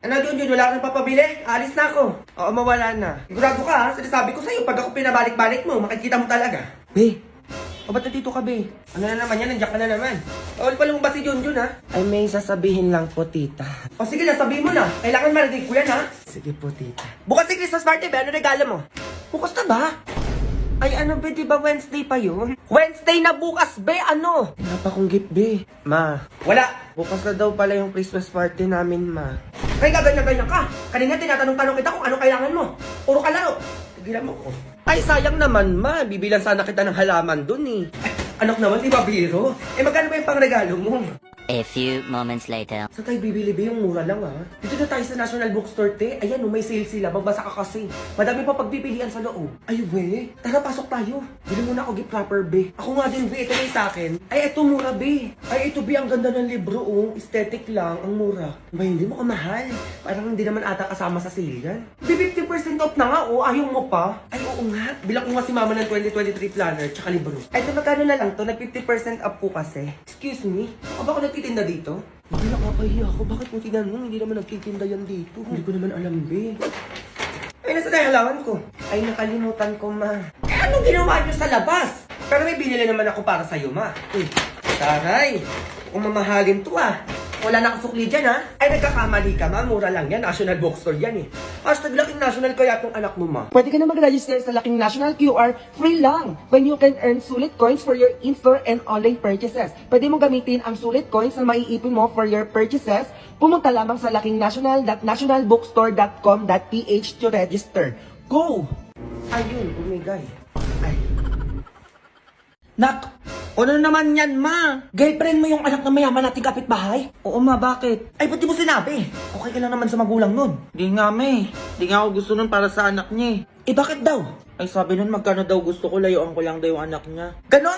Ano, Junjun, wala ka nang papabili? Alis na ako. Oo, mawala na. Sigurado ka, ha? Sinasabi ko sa'yo, pag ako pinabalik-balik mo, makikita mo talaga. Be, o ba't nandito ka, be? Ano na naman yan? Nandiyan ka na naman. Bawal pa lumabas si Junjun, ha? Ay, may sasabihin lang po, tita. O sige na, sabihin mo na. Kailangan marinig ko yan, ha? Sige po, tita. Bukas si Christmas party, be. Ano regalo mo? Bukas na ba? Ay, ano, be? Di ba Wednesday pa yun? Wednesday na bukas, be! Ano? Wala pa akong gift, be. Ma. Wala. Bukas na daw pala yung Christmas party namin, ma. Ay, gaganyan-ganyan ka. Kanina tinatanong-tanong kita kung ano kailangan mo. Puro ka laro. Tigilan mo ko. Ay, sayang naman, ma. Bibilan sana kita ng halaman dun, eh. Ay, anak naman, di ba, biro? Eh, magkano ba yung pangregalo mo? A few moments later. Saan tayo bibili, be? Yung mura lang, ha? Dito na tayo sa National Bookstore, te. Ayan, may sale sila. Magbasa ka kasi. Madami pa pagpipilian sa loob. Ay, we. Tara, pasok tayo. Bili muna ako gift wrapper, be. Ako nga din, be. Ito na yung sa akin. Ay, ito mura, be. Ay, ito, be. Ang ganda ng libro, oh. Aesthetic lang. Ang mura. Ba, hindi mo kamahal. Parang hindi naman ata kasama sa sale yan. Be, 50% off na nga, oh. Ayaw mo pa. Ay, oo nga. Bilang ko nga si mama ng 2023 planner, tsaka libro. Ay, ito, magkano na lang to? Nag 50% off po kasi. Excuse me? Ako ba ako nagtitinda dito? Hindi, nakakahiya ako. Bakit mo tignan mo? Hindi naman nagtitinda yan dito. Hindi ko naman alam, be. Ay, nasa na halawan ko? Ay, nakalimutan ko, ma. Eh, anong ginawa niyo sa labas? Pero may binili naman ako para sa'yo, ma. Eh, taray. Kung mamahalin to, ah. Wala na kasukli dyan, ha? Ay, nagkakamali ka, ma. Mura lang yan. National Bookstore yan, eh. Hashtag Laking National kaya tong anak mo, ma. Pwede ka na mag-register sa Laking National QR free lang when you can earn sulit coins for your in-store and online purchases. Pwede mo gamitin ang sulit coins na maiipon mo for your purchases. Pumunta lamang sa lakingnational.nationalbookstore.com.ph to register. Go! Ayun, umigay. Ay. Nak! Ano naman yan, ma? Girlfriend mo yung anak na mayaman nating kapitbahay? Oo, ma, bakit? Ay, ba't di mo sinabi? Okay ka lang naman sa magulang nun. Di nga, me. Di nga ako gusto nun para sa anak niya Eh, bakit daw? Ay, sabi nun, magkano daw gusto ko, layuan ko lang daw yung anak niya. Ganon?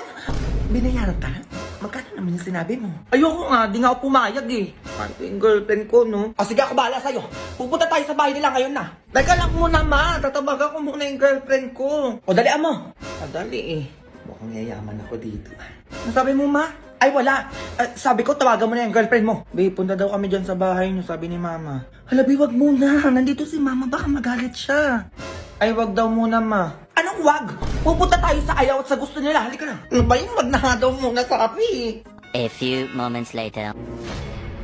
Binayaran ka lang? Magkano naman yung sinabi mo? Ayoko nga, di nga ako pumayag eh. Parang yung girlfriend ko, no? O sige, ako bahala sa'yo. Pupunta tayo sa bahay nila ngayon na. Teka lang muna, ma. Tatabagan ko muna yung girlfriend ko. O, dalian mo. Madali eh. Mukhang yayaman ako dito. Ano sabi mo, ma? Ay, wala. Sabi ko, tawagan mo na yung girlfriend mo. Babe, punta daw kami dyan sa bahay niyo, sabi ni mama. Halabi, wag muna. Nandito si mama, baka magalit siya. Ay, wag daw muna, ma. Anong wag? Pupunta tayo sa ayaw at sa gusto nila. Halika na. Ano ba yung wag na nga daw muna sabi? A few moments later.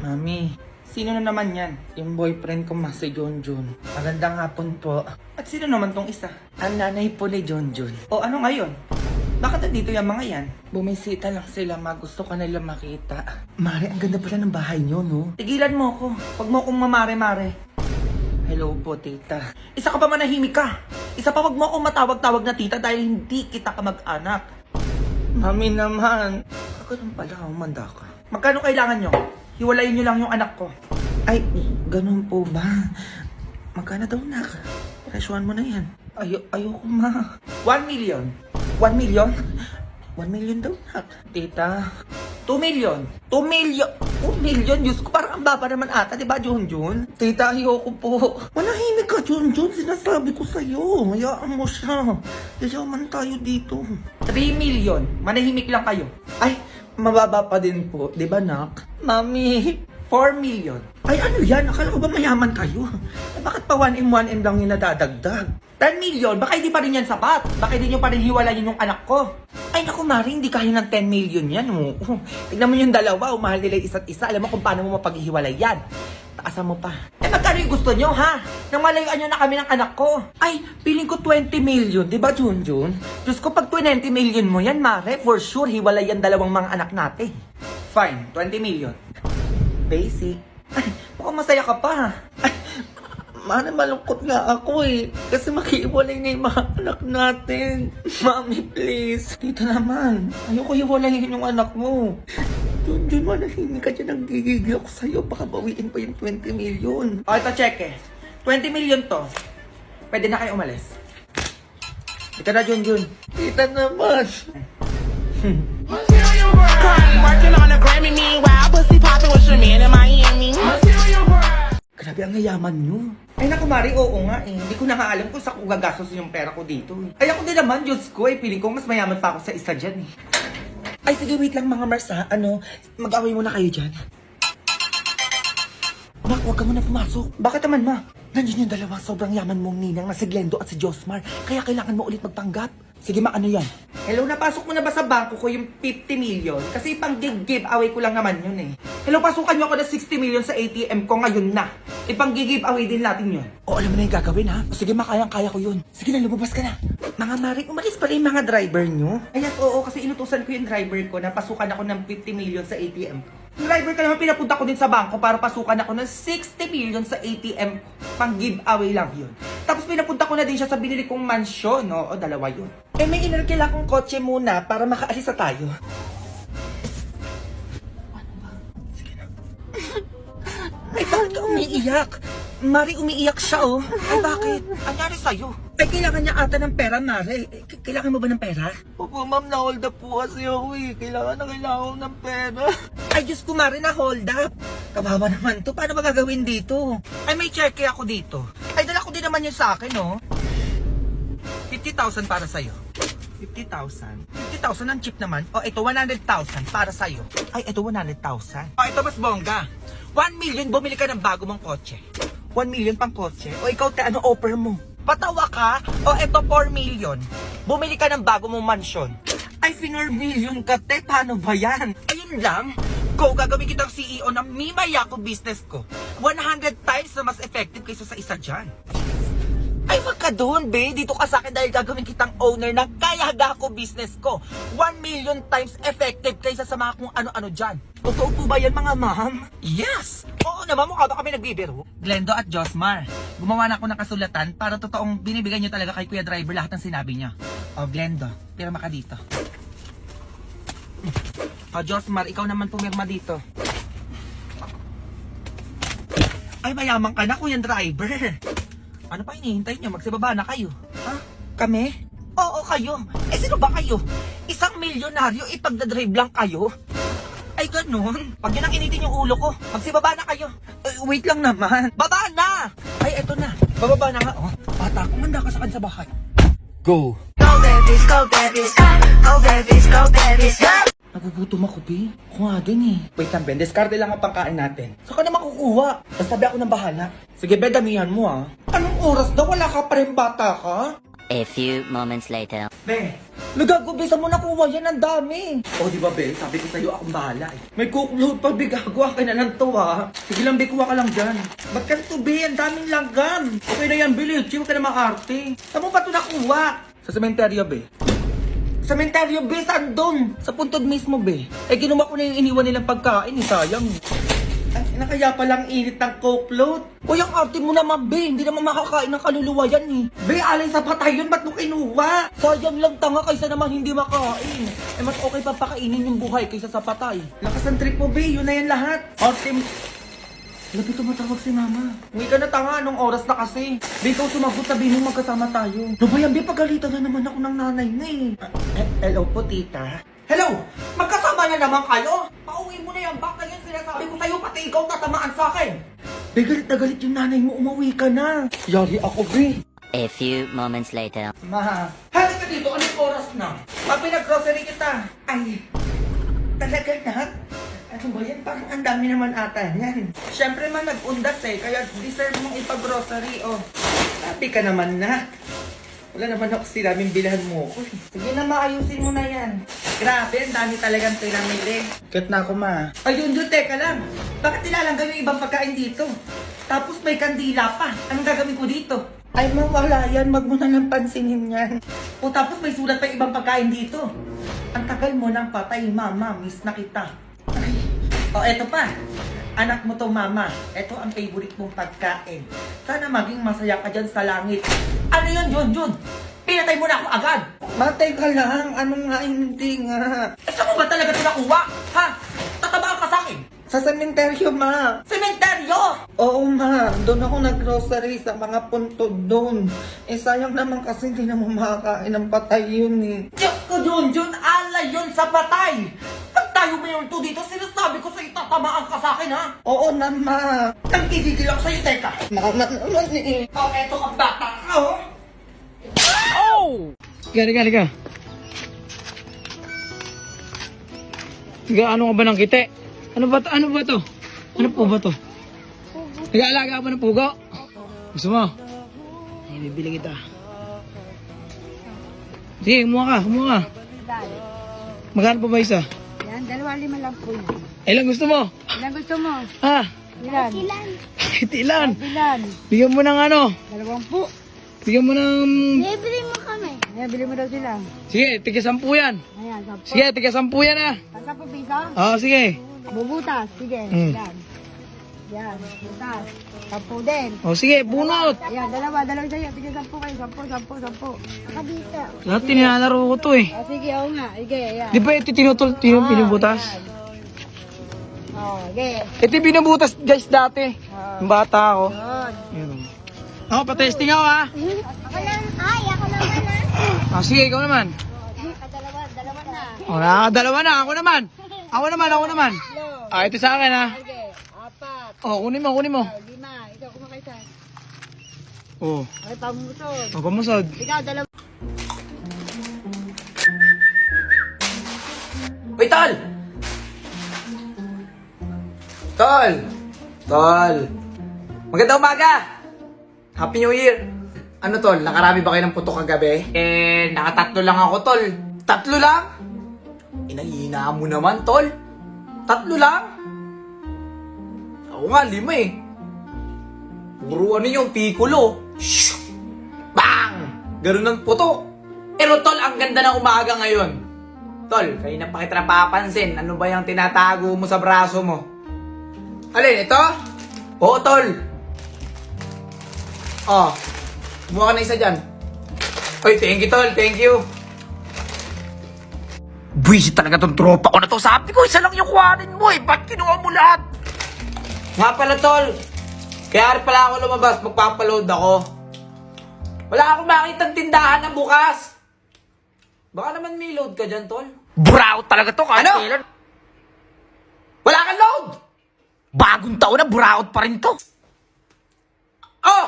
Mami, sino na naman yan? Yung boyfriend ko, ma, si Junjun. Magandang hapon po. At sino naman tong isa? Ang nanay po ni Junjun. O ano ngayon? Bakit nandito yung mga yan? Bumisita lang sila, ma. Gusto ka nila makita. Mare, ang ganda pala ng bahay niyo, no? Tigilan mo ako. Huwag mo akong mamare-mare. Hello po, tita. Isa ka pa manahimik ka. Isa pa wag mo akong matawag-tawag na tita dahil hindi kita kamag-anak. Mami naman. Ganun pala, umanda ka. Magkano kailangan nyo? Hiwalayin nyo lang yung anak ko. Ay, ganun po ba? Magkano daw na? Presyuhan mo na yan. Ayoko, ma. 1 million. 1 million? 1 million daw na. Tita. 2 million. 2 million. 2 million? Diyos ko, parang ang baba naman ata, di ba, Junjun? Tita, ayoko po. Manahimik ka, Junjun. Sinasabi ko sa'yo. Hayaan mo siya. Yayaman tayo dito. 3 million. Manahimik lang kayo. Ay, mababa pa din po. Di ba, nak? Mami, 4 million. Ay, ano yan? Akala ko ba mayaman kayo? Eh, bakit pa 1M, 1M lang yung nadadagdag? 10 million. Baka hindi pa rin yan sapat. Baka hindi nyo pa rin hiwalayin yung anak ko. Ay, naku, Mari, hindi kaya ng 10 million yan. Oh. Tignan mo yung dalawa, mahal nila isa't isa. Alam mo kung paano mo mapaghihiwalay yan. Taasan mo pa. Eh, magkano yung gusto nyo, ha? Nang malayuan nyo na kami ng anak ko. Ay, feeling ko 20 million, di ba, Junjun? Diyos ko, pag 20 million mo yan, Mare, for sure, hiwalay yan dalawang mga anak natin. Fine, 20 million. Basic. Ay, mukhang masaya ka pa. Ay, Mari, malungkot nga ako eh. Kasi makiiwalay na yung mga anak natin. Mami, please. Tita naman, ayoko hiwalayin yung anak mo. Junjun, manahimik ka dyan. Nagigigil ako sa'yo. Baka bawiin pa yung 20 million. O, ito, check eh. 20 million to. Pwede na kayo umalis. Ito na, Junjun. Kita naman. Working on a Grammy, meanwhile, pussy poppin' with your man in Miami. Grabe ang yayaman nyo. Ay, naku, Mari, oo nga eh. Hindi ko na nga alam kung saan ko gagastos yung pera ko dito eh. Ay, ako din naman, Diyos ko eh. Piling ko mas mayaman pa ako sa isa dyan eh. Ay, sige, wait lang mga Mars ha. Ano, mag-away muna kayo dyan. Nak, huwag ka muna pumasok. Bakit naman, ma? Nandiyan yung dalawang sobrang yaman mong ninang na si Glendo at si Josmar. Kaya kailangan mo ulit magpanggap. Sige ma, ano yan? Hello, napasok mo na ba sa bangko ko yung 50 million? Kasi pang giveaway ko lang naman yun eh. Hello, pasukan nyo ako ng 60 million sa ATM ko ngayon na. Ipang giveaway din natin yun. O alam mo na yung gagawin ha? O sige ma, kayang-kaya ko yun. Sige na, lumabas ka na. Mga Mari, umalis pala yung mga driver nyo? Ay, yes, oo, kasi inutusan ko yung driver ko na pasukan ako ng 50 million sa ATM ko. Yung driver ka naman, pinapunta ko din sa bangko para pasukan ako ng 60 million sa ATM. Pang giveaway lang yun. Tapos pinapunta ko na din siya sa binili kong mansyon. Oo, dalawa yun. Eh, may inarkila akong kotse muna para makaalis na tayo. Ay, bakit ka umiiyak? Mari, umiiyak siya, oh. Ay, bakit? Anyari sa'yo? Ay, kailangan niya ata ng pera, Mari. Kailangan mo ba ng pera? Opo ma'am, na-hold up po kasi ako eh. Kailangan ko ng pera. Ay, Diyos ko, Mari, na hold up. Kawawa naman to. Paano ba gagawin dito? Ay, may cheque ako dito. Ay, dala ko din naman yun sa akin, oh. 50,000 para sa'yo. 50,000? 50,000 ang cheap naman. O, ito, 100,000 para sa'yo. Ay, ito, 100,000. O, ito, mas bongga. 1 million, bumili ka ng bago mong kotse. 1 million pang kotse. O, ikaw, ano offer mo? Patawa ka? O, ito, 4 million. Bumili ka ng bago mong mansyon. Ay, 4 million ka, te. Paano ba yan? Ayun lang. Go, gagawin kitang CEO ng Mimayako business ko. 100 times na mas effective kaysa sa isa dyan. Ay, wag ka doon, be. Dito ka sa akin dahil gagawin kitang owner ng Kayagako business ko. 1 million times effective kaysa sa mga kung ano-ano dyan. Totoo po ba yan, mga ma'am? Yes! Oo naman, mukha ba kami nagbibiro? Glendo at Josmar, gumawa na ako ng kasulatan para totoong binibigay niyo talaga kay Kuya Driver lahat ng sinabi niya. O, Glendo, pirma ka dito. O, Josmar, ikaw naman pumirma dito. Ay, mayaman ka na, Kuya Driver. Ano pa hinihintay niyo? Magsibaba na kayo. Ha? Kami? Oo, kayo. Eh, sino ba kayo? Isang milyonaryo, ipagdadrive lang kayo? Ay, ganun. Pag yun ang initin yung ulo ko, magsibaba na kayo. Wait lang naman. Baba na! Ay, eto na. Bababa na nga, oh. Bata, kumanda ka sa akin sa bahay. Go! Go babies, go babies, go babies, go babies, go! Nagugutom ako, Bi. Ako nga din eh. Wait lang, Ben. Discarte lang ang pangkain natin. Saan ka na makukuha? Basta Bi, ako nang bahala. Sige, Ben, damihan mo ah. Anong oras daw? Wala ka pa rin bata ka? A few moments later. Be, nagago, Be. Saan mo nakuha yan? Ang dami. Oh, di ba, Be? Sabi ko sa'yo, akong bahala eh. May cookload pa, Be. Gago, akin na lang to ah. Sige lang, Be. Kuha ka lang dyan. Ba't ka to, Be? Ang daming langgam. Okay na yan, Be. Chill ka na maarte. Saan mo ba ito nakuha? Sa sementeryo, Be. Sementeryo, Be, saan doon? Sa puntod mismo, Be. Eh, kinuha ko na yung iniwan nilang pagkain, eh, sayang. Ay, nakaya palang init ng coke float. Uy, ang arte mo naman, Be. Hindi naman makakain ng kaluluwa yan, eh. Be, alay sa patay yun, ba't mo kinuha? Sayang lang tanga kaysa naman hindi makain. Eh, mas okay pa pakainin yung buhay kaysa sa patay. Lakas ang trip mo, Be. Yun na yan lahat. Arte mo. Labi tumatawag si Mama. Uwi ka na tanga, anong oras na kasi? Be, ikaw sumagot, sabihin mo magkasama tayo. No ba yan, Be? Pagalitan na naman ako ng nanay na eh. Hello po, tita. Hello! Magkasama na naman kayo? Pauwi mo na yan, baka yan sinasabi ko sa'yo, pati ikaw tatamaan sa akin. Be, galit na galit yung nanay mo, umuwi ka na. Yari ako, Be. A few moments later. Ma, halika dito, anong oras na? Pag pinag-grocery kita. Ay, talaga na? Ano ba yan? Parang ang dami naman ata yan. Siyempre man, nag-undas eh, kaya deserve mong ipag-grocery, oh. Sabi ka naman na. Wala naman ako sinabing bilhan mo ko. Sige na, maayusin mo na yan. Grabe, ang dami talagang pinamili. Kat na ako, ma. Ayun, yun, teka lang. Bakit nilalanggan yung ibang pagkain dito? Tapos may kandila pa. Anong gagawin ko dito? Ay, mawala yan. Wag mo na lang pansinin yan. O tapos may sulat pa yung ibang pagkain dito. Ang tagal mo nang patay, mama. Miss na kita. Ay. O, eto pa. Anak mo to, mama. Ito ang favorite mong pagkain. Sana maging masaya ka dyan sa langit. Ano yun, Jun? Pinatay mo na ako agad. Matay ka lang. Ano nga, hindi nga. Eh, saan mo ba talaga ito nakuha? Ha? Tatabaan ka sa akin? Sa sementeryo, ma. Sementeryo? Oo, ma. Doon ako nag-grocery sa mga puntod doon. Eh, sayang naman kasi hindi naman makakain ng patay yun eh. Diyos ko, Jun. Alay yun sa patay. Pag tayo may yung dito, sinasabi ko sa'yo, tatamaan ka sa akin, ha? Oo na, ma. Nagkikigil ako sa'yo, teka. Mama naman eh. Oh, eto ka bata ka, oh. Liga. Liga, ano ka ba ng kite? Ano ba to? Ano po ba to? Nag-aalaga ka ba ng pugo? Gusto mo? Ay, bibili kita. Sige, kumuha ka. Magkano pa ba isa? Yan, 2.5 lang po yan. Ilan gusto mo? Ilan gusto mo? Ha? Ilan? Kahit ilan? Ilan? Bigyan mo ng ano? 20. Bigyan mo ng... Ayan, bili mo daw sila. Sige, tiga 10 yan. Ayan, 10. Sige, tiga 10 yan ah. 10 piso? Oo, sige. Bubutas, sige. Mm. Yan. Yan, butas. 10 din. O sige, bunot. Ayan, dalawa sa'yo. Sige, 10 kayo. 10. Saka dito. Lahat tinilalaro ko to eh. O, sige, oo nga. Sige, ayan. Di ba ito pinubutas? O, sige. Ito yung pinubutas guys dati. Yung bata ako. Yun. Yun. Ako, pa-testing ako ha. Ako naman Ah, sige, ikaw naman. Dalawa na. O, nakakadalawa na. Ako naman. Ah, ito sa akin ha. Sige, 4. O, kunin mo. 5. Ikaw, kumakaisa. O, Ay, pamusod. pamusod. Ikaw, dalawa. Uy, Tol! Tol! Magandang umaga! Happy New Year! Ano, Tol? Nakarami ba kayo ng putok kagabi? Nakatatlo lang ako, Tol. 3 lang? Inahina mo naman, Tol. 3 lang? Ako nga, 5 eh. Puro ano yung pikulo. Shhh! Bang! Ganun ang putok. Pero, Tol, ang ganda ng umaga ngayon. Tol, kanina pa kita napapansin. Ano ba yung tinatago mo sa braso mo? Alin, ito? Oo, Tol. Oh, kumuha ka na isa dyan. Oy, thank you, Tol. Thank you. Buwisit talaga tong tropa ko na to. Sabi ko, isa lang yung kuhanin mo eh. Ba't kinuha mo lahat? Nga pala, Tol. Kaya rin pala ako lumabas. Magpapaload ako. Wala akong makitang tindahan na bukas. Baka naman may load ka dyan, Tol. Buraot talaga to, kahit kailan. Wala kang load! Bagong taon na, buraot pa rin to. Oh!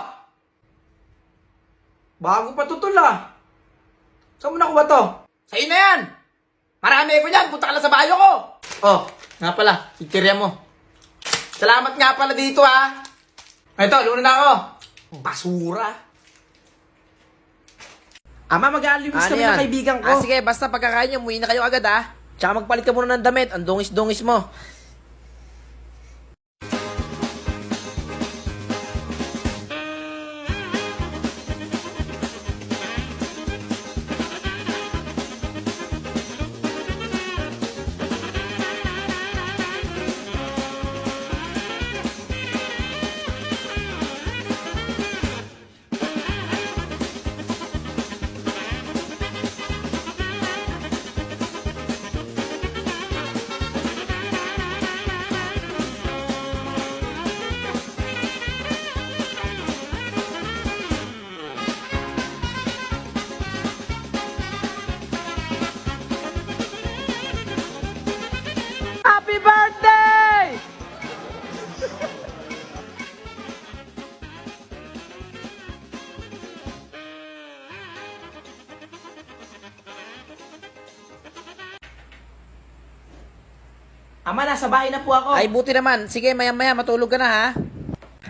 Bago pa to, Tol, ah. Saan mo nakuha to? Sa'yo na yan! Marami ko dyan, punta ka lang sa bayo ko. Oh, nga pala, sikirya mo. Salamat nga pala dito, ha. Ito, luna na ako. Basura. Ama, mag-aalimis kami ng kaibigan ko. Sige, basta pagkakain nyo, muwi na kayo agad, ha. Tsaka magpalit ka muna ng damit. Ang dungis-dungis mo. Happy birthday! Ama, nasa bahay na po ako. Ay, buti naman. Sige, maya-maya matulog ka na, ha?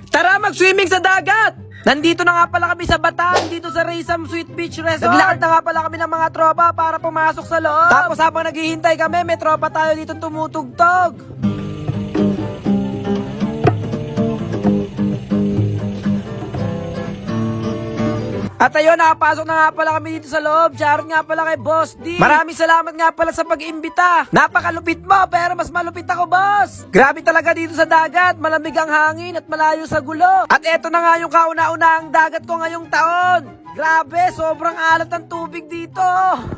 Tara, mag-swimming sa dagat! Nandito na nga pala kami sa Bataan, dito sa Raysam Sweet Beach Resort. Naglakad na nga pala kami ng mga tropa para pumasok sa loob. Tapos habang naghihintay kami, may tropa tayo dito tumutugtog. At ayun, nakapasok na nga pala kami dito sa loob. Shoutout nga pala kay Boss D. Maraming salamat nga pala sa pag-imbita. Napakalupit mo, pero mas malupit ako, boss. Grabe talaga dito sa dagat. Malamig ang hangin at malayo sa gulo. At eto na nga yung kauna-unahang dagat ko ngayong taon. Grabe, sobrang alat ng tubig dito.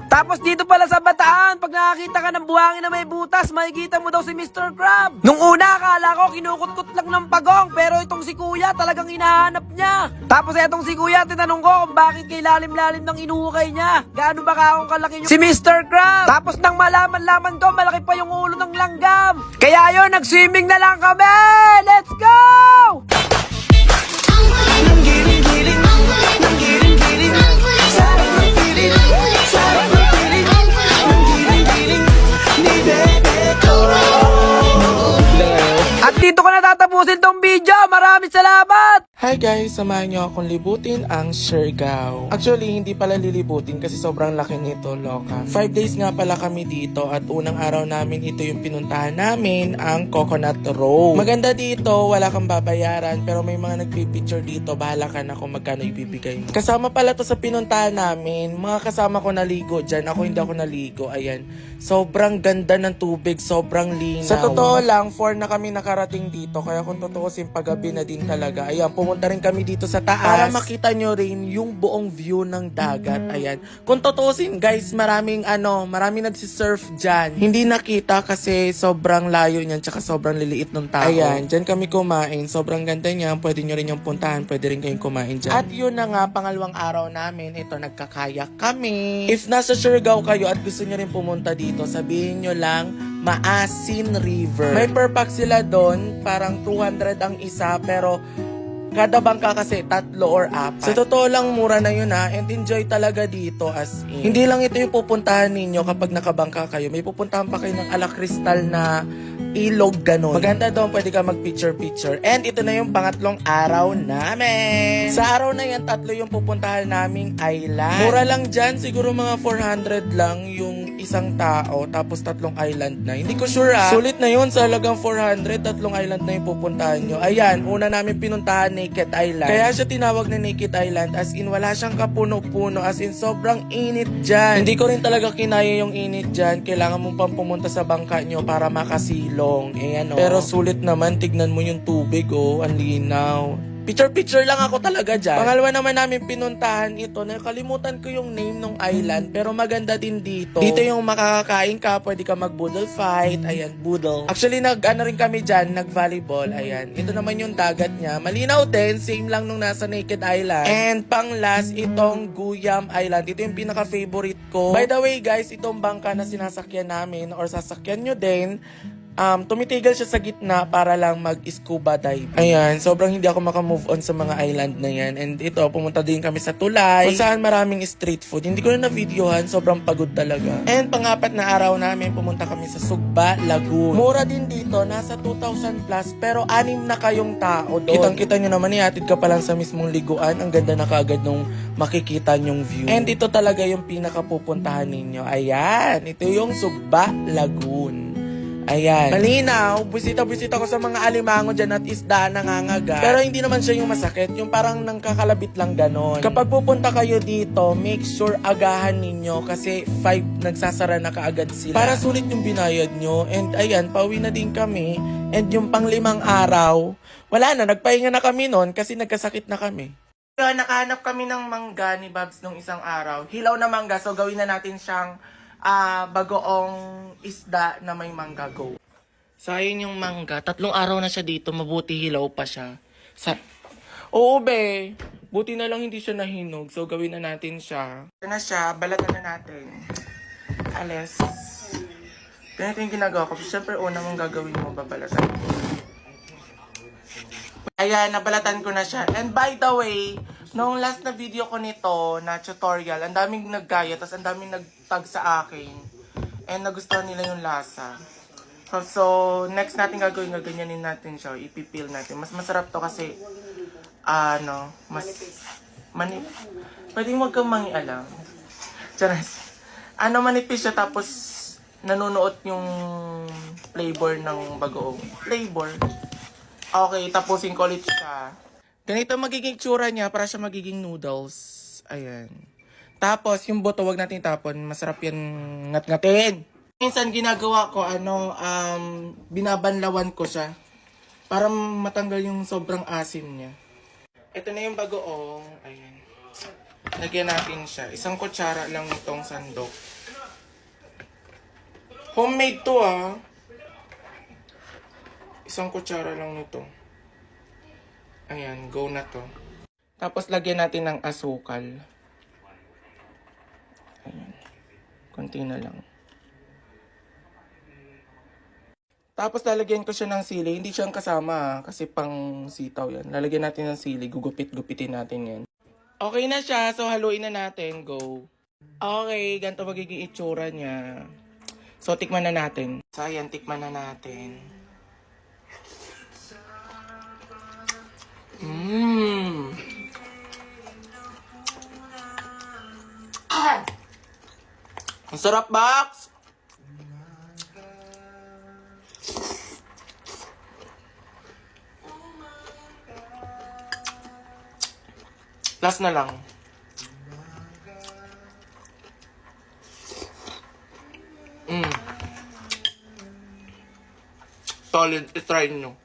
Tapos dito pala sa Bataan, pag nakakita ka ng buhangin na may butas, makikita mo daw si Mr. Crab. Nung una, akala ko kinukutkot lang ng pagong, pero itong si Kuya talagang hinahanap niya. Tapos etong si Kuya, tinanong ko kung bakit kay lalim-lalim ng inuukay niya. Gaano ba kaong kalaki yung si Mr. Crab? Tapos nang malaman-laman ko, malaki pa yung ulo ng langgam. Kaya yun, nag-swimming na lang kami! Let's go! At dito ko natatapusin tong video. Maraming salamat! Hi guys, samahan niyo akong libutin ang Siargao. Actually, hindi pala lilibutin kasi sobrang laki nito, loka. 5 days nga pala kami dito at unang araw namin ito yung pinuntahan namin, ang Coconut Road. Maganda dito, wala kang babayaran pero may mga nagpipicture dito, bahala ka na kung magkano ibibigay mo. Kasama pala to sa pinuntahan namin, mga kasama ko naligo dyan, ako hindi ako naligo, ayan. Sobrang ganda ng tubig, sobrang linaw. Sa totoo lang, 4 na kami nakarating dito, kaya kung tutuusin paggabi na din talaga. Ayan, pumunta rin kami dito sa taas para makita nyo rin yung buong view ng dagat. Ayan. Kung tutuusin guys, maraming nagsisurf dyan. Hindi nakita kasi sobrang layo niyan tsaka sobrang liliit ng tao. Ayan, dyan kami kumain. Sobrang ganda niyan. Pwede nyo rin yung puntahan. Pwede rin kayong kumain dyan. At yun na nga, pangalawang araw namin. Ito, nagkakayak kami. If nasa Siargao kayo at gusto nyo rin pumunta dito, sabihin nyo lang, Maasin River. May per pack sila doon, parang 200 ang isa, pero kada bangka kasi 3 or 4. Sa totoo lang, mura na yun ha, and enjoy talaga dito as in. Hindi lang ito yung pupuntahan ninyo kapag nakabangka kayo. May pupuntahan pa kayo ng Ala Cristal na ilog ganun. Maganda doon, pwede ka mag-picture-picture. And ito na yung pangatlong araw namin. Sa araw na yan, 3 yung pupuntahan naming island. Mura lang dyan, siguro mga 400 lang yung isang tao, tapos 3 island na. Hindi ko sure Sulit na yun, sa halagang 400, 3 island na yung pupuntahan nyo. Ayan, una namin pinuntahan Naked Island. Kaya siya tinawag na Naked Island, as in wala siyang kapuno-puno, as in sobrang init dyan. Hindi ko rin talaga kinaya yung init dyan. Kailangan mo pang pumunta sa bangka nyo para makasilo. Pero sulit naman, tignan mo yung tubig, ang linaw. Picture-picture lang ako talaga dyan. Pangalawa naman namin pinuntahan ito, nakalimutan ko yung name ng island, pero maganda din dito. Dito yung makakakain ka, pwede ka mag-boodle fight, ayan, boodle. Actually, rin kami dyan, nag-volleyball, ayan. Ito naman yung dagat niya. Malinaw din, same lang nung nasa Naked Island. And pang last, itong Guyam Island. Ito yung pinaka-favorite ko. By the way guys, itong bangka na sinasakyan namin, or sasakyan nyo din, tumitigil siya sa gitna para lang mag-scuba dive. Ayan, sobrang hindi ako makamove on sa mga island na yan. And ito, pumunta din kami sa Tulay, kung saan maraming street food. Hindi ko na na-videohan, sobrang pagod talaga. And pang-apat na araw namin, pumunta kami sa Sugba, Lagoon. Mura din dito, nasa 2,000 plus, pero 6 na kayong tao doon. Kitang-kita nyo naman, ihatid ka pa lang sa mismong liguan. Ang ganda na kaagad nung makikita nyong view. And ito talaga yung pinakapupuntahan ninyo. Ayan, ito yung Sugba, Lagoon. Ayan. Malinaw, busita-busita ko sa mga alimango dyan at isda nangangagat. Pero hindi naman siya yung masakit, yung parang nangkakalabit lang ganon. Kapag pupunta kayo dito, make sure agahan ninyo kasi 5 nagsasara na kaagad sila. Para sulit yung binayad nyo. And ayan, pauwi na din kami. And yung pang 5 araw, wala na, nagpahinga na kami nun kasi nagkasakit na kami. Nakahanap kami ng mangga ni Babs nung isang araw. Hilaw na mangga, so gawin na natin siyang bagoong isda na may mangga, go. Sayang yung mangga. 3 araw na siya dito, mabuti hilaw pa siya. Oo be, buti na lang hindi siya nahinog. So gawin na natin siya. Ito na siya, balatan na natin. Alis. Ganito yung ginagawa ko. Siyempre una mong gagawin mo, babalatan. Ayan, nabalatan ko na siya. And by the way, nung last na video ko nito, na tutorial, ang daming naggaya, tapos ang daming nagtag sa akin. And nagustuhan nila yung lasa. So, next natin gagawin, gaganyanin natin siya, ipipil natin. Mas masarap to kasi, pwedeng wag kang mangialam. Charas. Manipis siya, tapos nanunuot yung flavor ng bagoong. Flavor. Okay, tapusin ko ulit siya. Ganito magiging tsura niya para siya magiging noodles. Ayan. Tapos, yung buto, wag natin tapon. Masarap yan ngat-ngatin. Minsan ginagawa ko, binabanlawan ko siya. Para matanggal yung sobrang asim niya. Ito na yung bagoong. Ayan. Lagyan natin siya. 1 kutsara lang itong sandok. Homemade to 1 kutsara lang nito. Ayan, go na to. Tapos lagyan natin ng asukal. Ayan. Konti na lang. Tapos lalagyan ko siya ng sili. Hindi siya kasama kasi pang sitaw yan. Lalagyan natin ng sili. Gugupit-gupitin natin yan. Okay na siya. So haluin na natin. Go. Okay, ganito magiging itsura niya. So tikman na natin. So ayan, tikman na natin. Mmm. Ang sarap, Box! Last na lang. Solid, itry nyo.